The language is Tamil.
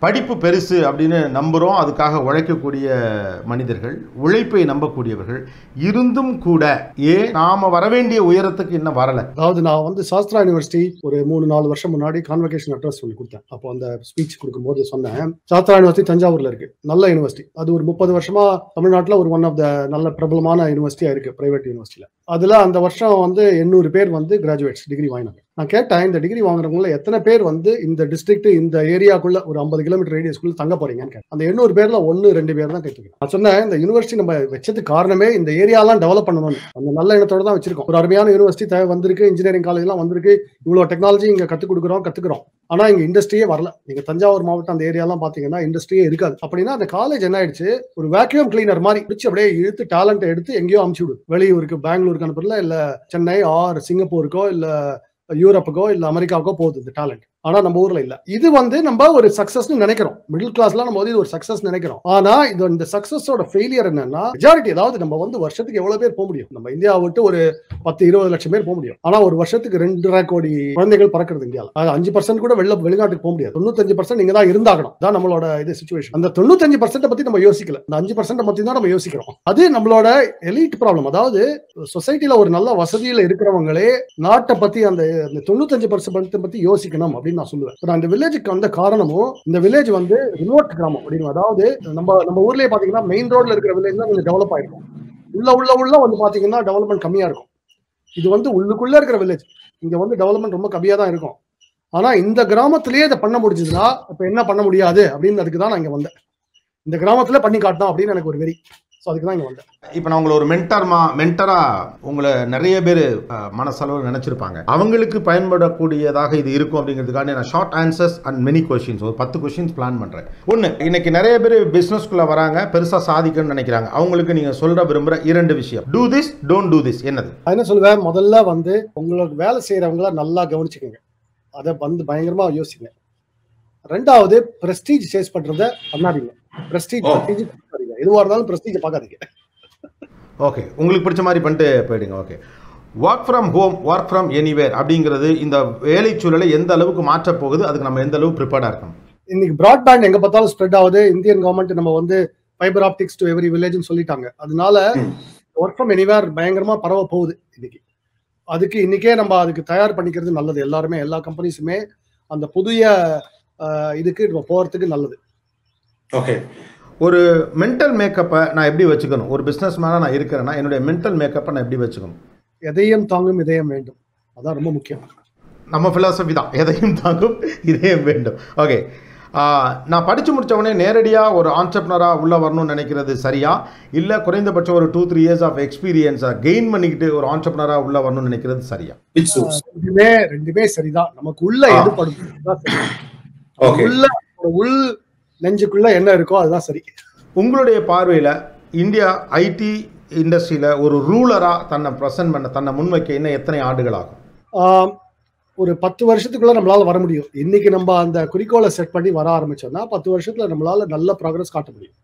படிப்பு பெருசு அப்படின்னு நம்புகிறோம், அதுக்காக உழைக்கக்கூடிய மனிதர்கள், உழைப்பை நம்பக்கூடியவர்கள் இருந்தும் கூட ஏன் நாம வரவேண்டிய உயரத்துக்கு இன்னும் வரல? அதாவது நான் வந்து சாஸ்திரா யூனிவர்சிட்டி ஒரு 3-4 வருஷம் முன்னாடி கான்வகேஷன் அட்ரஸ் சொல்லி கொடுத்தேன். அப்போ அந்த ஸ்பீச் கொடுக்கும்போது சொன்னேன், சாஸ்திரா யூனிவர்சிட்டி தஞ்சாவூர்ல இருக்கு, நல்ல யூனிவர்சிட்டி. அது ஒரு 30 வருஷமா தமிழ்நாட்டில் ஒரு ஒன் ஆஃப் த நல்ல பிரபலமான யூனிவர்சிட்டியா இருக்கு, பிரைவேட் யூனிவர்சிட்டியில. அதுல அந்த வருஷம் வந்து 800 பேர் வந்து கிராஜுவேட்ஸ் டிகிரி வாங்கினாங்க. நான் கேட்டேன், இந்த டிகிரி வாங்குறவங்கள எத்தனை பேர் வந்து இந்த டிஸ்ட்ரிக்ட் இந்த ஏரியாக்குள்ள ஒரு 50 கிலோமீட்டர் ரேடியஸ்க்குள்ள தங்க போறீங்கன்னு கேட்டேன். அந்த 800 பேர்ல 1-2 பேர் தான் கேட்டுருக்கேன். நான் சொன்னேன், இந்த யூனிவர்சிட்டி நம்ம வச்சதுக்கு காரணமே இந்த ஏரியாலாம் டெவலப் பண்ணணும், அந்த நல்ல எண்ணத்தோட தான் வச்சிருக்கோம். ஒரு அருமையான யூனிவர்சிட்டி வந்திருக்கு, இன்ஜினியரிங் காலேஜ் எல்லாம் வந்திருக்கு, இவ்வளவு டெக்னாலஜி இங்க கத்துக்கிறோம். ஆனா இங்க இண்டஸ்ட்ரியே வரல. நீங்க தஞ்சாவூர் மாவட்டம் அந்த ஏரியாலாம் பாத்தீங்கன்னா இண்டஸ்ட்ரியே இருக்காது. அப்படின்னா அந்த காலேஜ் என்ன ஆயிடுச்சு, ஒரு வேக்யூம் கிளீனர் மாதிரி பிடிச்சு அப்படியே இழுத்து டேலண்ட் எடுத்து எங்கேயோ அமுச்சு விடு. வெளியூருக்கு, பெங்களூருக்கு அனுப்புறதுல, இல்ல சென்னை ஆர் சிங்கப்பூருக்கோ இல்ல யூரோப்புக்கோ இல்ல அமெரிக்காவுக்கோ போகுது இந்த டேலண்ட். ஆனா நம்ம ஊர்ல இல்ல. இது வந்து நம்ம ஒரு சக்சஸ் நினைக்கிறோம், மிடில் கிளாஸ்ல நம்ம இது ஒரு சக்சஸ் நினைக்கிறோம். ஆனா இது இந்த சக்சஸோட ஃபெயிலியர் என்னன்னா, மெஜாரிட்டி, அதாவது நம்ம வந்து வருஷத்துக்கு எவ்வளவு பேர் போக முடியும்? நம்ம இந்தியா விட்டு ஒரு 10-20 லட்சம் பேர் போக முடியும். ஆனா ஒரு வருஷத்துக்கு 2.5 கோடி குழந்தைகள் பறக்கிறது இந்தியாவில். அது 5% கூட வெளிநாட்டுக்கு போக முடியாது. 95% இங்க தான் இருந்தாகணும். தான் நம்மளோட இது சிச்சுவேஷன். அந்த 95% பத்தி நம்ம யோசிக்கல, அந்த 5% பத்தி தான் நம்ம யோசிக்கிறோம். அது நம்மளோட எலிட் ப்ராப்ளம். அதாவது சொசைட்டில ஒரு நல்ல வசதியில இருக்கிறவங்களே நாட்டை பத்தி அந்த 95% பத்தி யோசிக்கணும் அப்படின்னு நான் சொல்லுவேன். அந்த வில்லேஜுக்கு வந்த காரணமும், இந்த வில்லேஜ் வந்து ரிமோட் கிராமம் அப்படின்னு, அதாவது நம்ம ஊர்லயே பாத்தீங்கன்னா மெயின் ரோட்ல இருக்கிற வில்லேஜ் தான் கொஞ்சம் டெவலப் ஆயிருக்கும். உள்ள வந்து பாத்தீங்கன்னா டெவலப்மெண்ட் கம்மியா இருக்கும். இது வந்து உள்ளுக்குள்ள இருக்கிற வில்லேஜ், இங்க வந்து டெவலப்மெண்ட் ரொம்ப கம்மியா தான் இருக்கும். ஆனா இந்த கிராமத்திலேயே இதை பண்ண முடிஞ்சதுன்னா இப்ப என்ன பண்ண முடியாது அப்படின்னு அதுக்கு தான் நான் இங்க வந்தேன். இந்த கிராமத்துல பண்ணி காட்டணும் அப்படின்னு எனக்கு ஒரு வெறி. அதுக்கு தான் இங்க வந்தேன். இப்போ நான் உங்களை ஒரு மென்டரா உங்களை நிறைய பேர் மனசளவு நினைச்சிருப்பாங்க. அவங்களுக்கு பயன்படக்கூடியதாக இது இருக்கும் அப்படிங்கிறதுக்காக நான் short answers and many questions, ஒரு 10 கொஸ்டின்ஸ் பிளான் பண்றேன். ஒன்று, இன்னைக்கு நிறைய பேர் பிசினஸ்குள்ள வராங்க, பெருசா சாதிக்கணும்னு நினைக்கிறாங்க. அவங்களுக்கு நீங்க சொல்ற விரும்புற 2 விஷயம், do this, don't do this, என்னது? என்ன சொல்லுவேன், முதல்ல வந்து உங்களுக்கு வேலை செய்யறவங்கள நல்லா கவனிச்சுக்கோங்க, அதை வந்து பயங்கரமா யோசிங்க. ரெண்டாவது, பிரஸ்டீஜ் சேஸ் பண்றத பண்ணாதீங்க. பிரஸ்டீஜ் எதுவாக இருந்தாலும் பிரஸ்டீஜை பார்க்காதீங்க. ஓகே, உங்களுக்கு பிடிச்ச மாதிரி பண்ணிட்டு போயிடுங்க. Okay, work from home, work from anywhere அப்படிங்கிறது இந்த வேலை சூழலை எந்த அளவுக்கு மாற்ற போகுது, அதுக்கு நம்ம எந்த அளவுக்கு ப்ரிப்பேர்டா இருக்கணும்? இன்னைக்கு பிராட்பேண்ட் எங்க பார்த்தாலும் ஸ்ப்ரெட் ஆகுது. இந்தியன் கவர்மெண்ட் நம்ம வந்து ஃபைபர் ஆப்டிக்ஸ் டு எவரி வில்லேஜ்னு சொல்லிட்டாங்க. அதனால ஒர்க் ஃப்ரம் எனிவேர் பயங்கரமா பரவ போகுது இன்னைக்கு. அதுக்கு இன்னைக்கே நம்ம அதுக்கு தயார் பண்ணிக்கிறது நல்லது. எல்லாருமே, எல்லா கம்பெனிஸுமே அந்த புதிய இதுக்கு நம்ம போறதுக்கு நல்லது. ஓகே, ஒரு மென்டல் மேக்கப்பை நான் எப்படி வச்சுக்கணும்? ஒரு பிசினஸ் மேனா நான் இருக்கிறேன்னா என்னுடைய மென்டல் மேக்கப்பை நான் எப்படி வச்சுக்கணும்? எதையும் தாங்கும் இதயம் வேண்டும், அதான் ரொம்ப முக்கியம். நம்ம பிலாசபி தான், எதையும் தாங்கும் இதயம் வேண்டும். ஓகே, நான் படிச்சு முடிச்ச உடனே நேரடியாக ஒரு ஆண்டர்ப்ரனராக உள்ள வரணும்னு நினைக்கிறது சரியா, இல்லை குறைந்தபட்சம் ஒரு 2-3 இயர்ஸ் ஆஃப் எக்ஸ்பீரியன்ஸை கெயின் பண்ணிக்கிட்டு ஒரு ஆண்டர்ப்ரனராக உள்ள வரணும்னு நினைக்கிறது சரியா? ரெண்டுமே சரிதான். நமக்கு உள்ள எது படும், உள் நெஞ்சுக்குள்ள என்ன இருக்கோ அதுதான் சரி. உங்களுடைய பார்வையில் இந்தியா ஐடி இண்டஸ்ட்ரியில் ஒரு ரூலராக தன்னை ப்ரெசென்ட் பண்ண, தன்னை முன்வைக்க இன்னும் எத்தனை ஆண்டுகள் ஆகும்? ஒரு 10 வருஷத்துக்குள்ள நம்மளால வர முடியும். இன்னைக்கு நம்ம அந்த குறிக்கோளை செட் பண்ணி வர ஆரம்பிச்சோம்னா 10 வருஷத்துல நம்மளால நல்ல ப்ராக்ரஸ் காட்ட முடியும்.